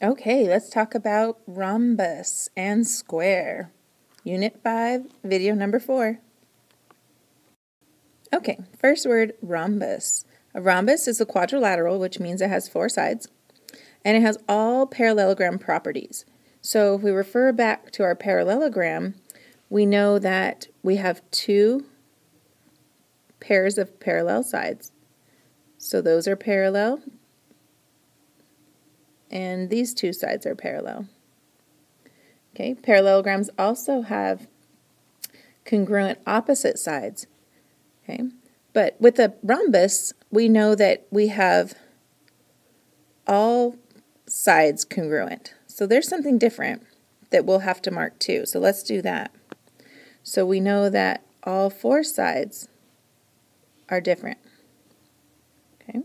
Okay, let's talk about rhombus and square. Unit 5, video number 4. Okay, first word, rhombus. A rhombus is a quadrilateral, which means it has 4 sides, and it has all parallelogram properties. So if we refer back to our parallelogram, we know that we have 2 pairs of parallel sides. So those are parallel, and these 2 sides are parallel. Okay, parallelograms also have congruent opposite sides. Okay, but with a rhombus, we know that we have all sides congruent. So there's something different that we'll have to mark too. So let's do that. So we know that all 4 sides are different. Okay,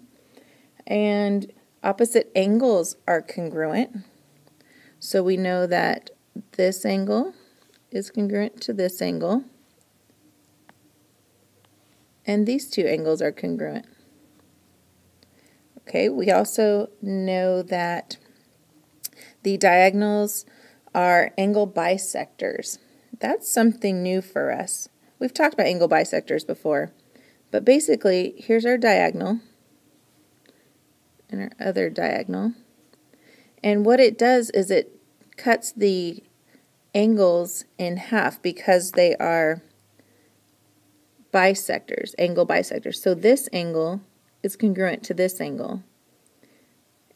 and opposite angles are congruent. So we know that this angle is congruent to this angle, and these 2 angles are congruent. Okay, we also know that the diagonals are angle bisectors. That's something new for us. We've talked about angle bisectors before, but basically, here's our diagonal and our other diagonal. And what it does is it cuts the angles in half because they are bisectors, angle bisectors. So this angle is congruent to this angle.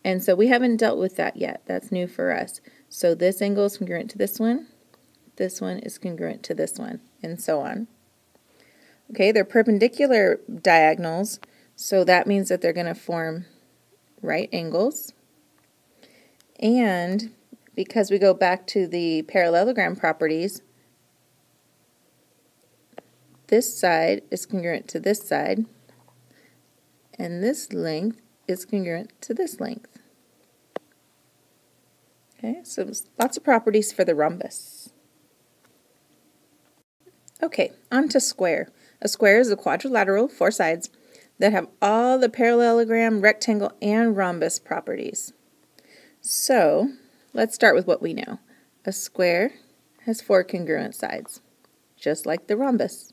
And so we haven't dealt with that yet. That's new for us. So this angle is congruent to this one is congruent to this one, and so on. Okay, they're perpendicular diagonals, so that means that they're going to form right angles. And because we go back to the parallelogram properties, this side is congruent to this side, and this length is congruent to this length. Okay, so lots of properties for the rhombus. Okay, on to square. A square is a quadrilateral, 4 sides, that have all the parallelogram, rectangle, and rhombus properties. So, let's start with what we know. A square has 4 congruent sides, just like the rhombus.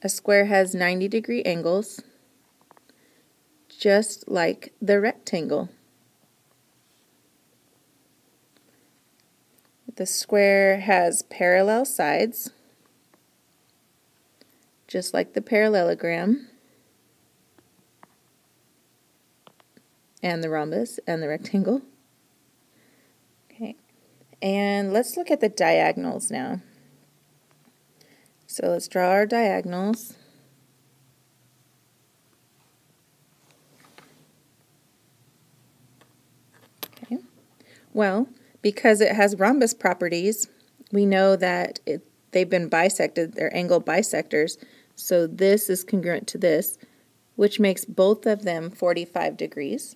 A square has 90-degree angles, just like the rectangle. The square has parallel sides, just like the parallelogram, and the rhombus, and the rectangle. Okay, and let's look at the diagonals now. So let's draw our diagonals. Okay, well, because it has rhombus properties, we know that they've been bisected, they're angle bisectors, so this is congruent to this, which makes both of them 45 degrees.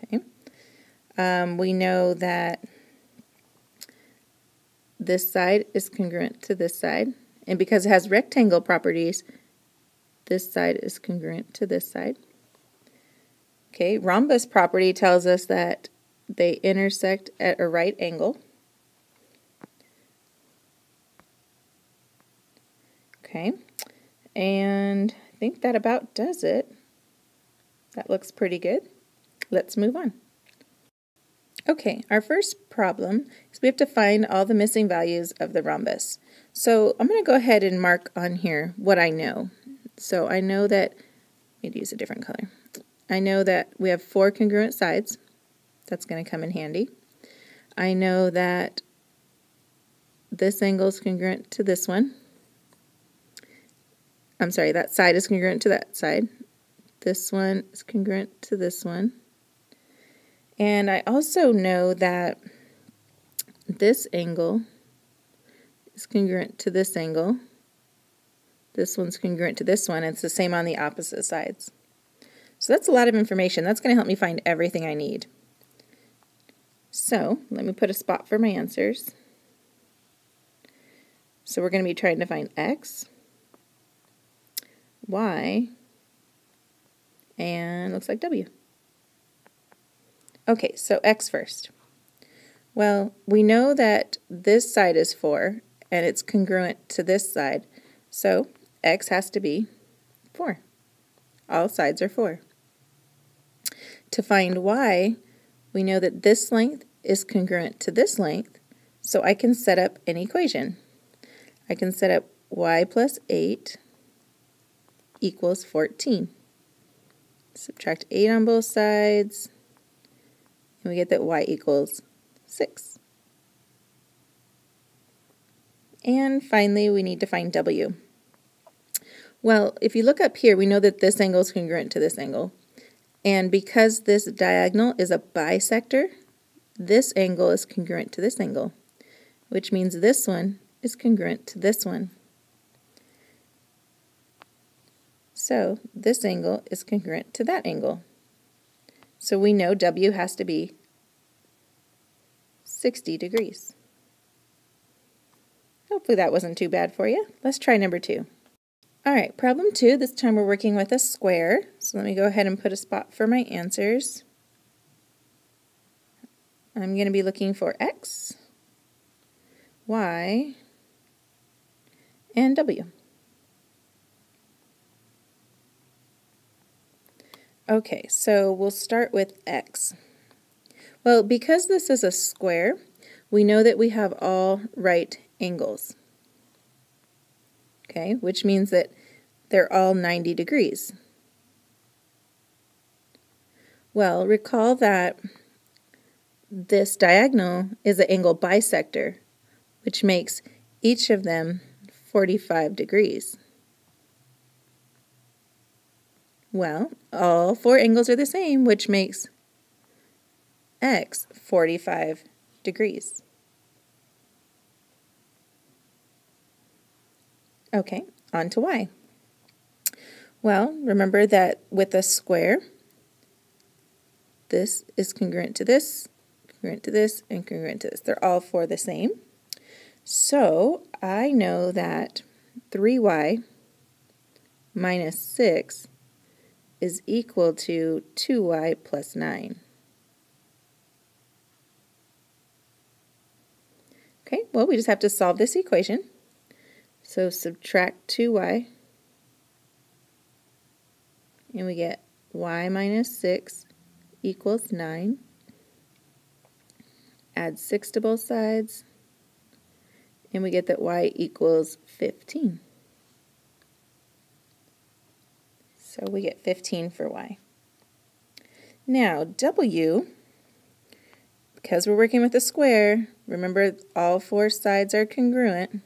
Okay. We know that this side is congruent to this side, and because it has rectangle properties, this side is congruent to this side. Okay, rhombus property tells us that they intersect at a right angle. Okay, and I think that about does it. That looks pretty good. Let's move on. Okay, our first problem is we have to find all the missing values of the rhombus. So I'm going to go ahead and mark on here what I know. So I know that, maybe use a different color. I know that we have 4 congruent sides. That's going to come in handy. I know that this angle is congruent to this one. I'm sorry, that side is congruent to that side. This one is congruent to this one. And I also know that this angle is congruent to this angle. This one's congruent to this one, and it's the same on the opposite sides. So that's a lot of information. That's going to help me find everything I need. So let me put a spot for my answers. So we're going to be trying to find x, y, and looks like w. Okay, so x first. Well, we know that this side is 4, and it's congruent to this side, so x has to be 4. All sides are 4. To find y, we know that this length is congruent to this length, so I can set up an equation. I can set up y plus 8 equals 14. Subtract 8 on both sides, and we get that y equals 6. And finally, we need to find w. Well, if you look up here, we know that this angle is congruent to this angle. And because this diagonal is a bisector, this angle is congruent to this angle, which means this one is congruent to this one. So this angle is congruent to that angle. So we know W has to be 60 degrees. Hopefully that wasn't too bad for you. Let's try number 2. All right, problem 2, this time we're working with a square. So let me go ahead and put a spot for my answers. I'm going to be looking for x, y, and w. Okay, so we'll start with x. Well, because this is a square, we know that we have all right angles. Okay, which means that they're all 90 degrees. Well, recall that this diagonal is an angle bisector, which makes each of them 45 degrees. Well, all 4 angles are the same, which makes x 45 degrees. Okay, on to y. Well, remember that with a square, this is congruent to this, congruent to this, and congruent to this. They're all 4 the same. So I know that 3y minus 6 is equal to 2y plus 9. Okay, well, we just have to solve this equation. So subtract 2y, and we get y minus 6 equals 9. Add 6 to both sides, and we get that y equals 15. So we get 15 for y. Now, w, because we're working with a square, remember all 4 sides are congruent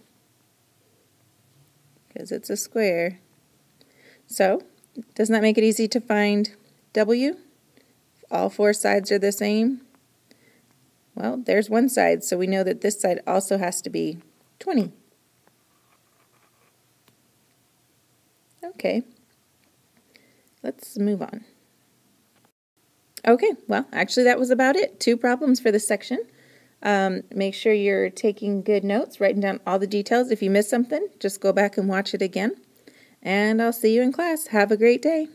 because it's a square. So, doesn't that make it easy to find w? If all 4 sides are the same? Well, there's one side, so we know that this side also has to be 20. Okay. Let's move on. Okay, well, actually that was about it. 2 problems for this section. Make sure you're taking good notes, writing down all the details. If you miss something, just go back and watch it again. And I'll see you in class. Have a great day.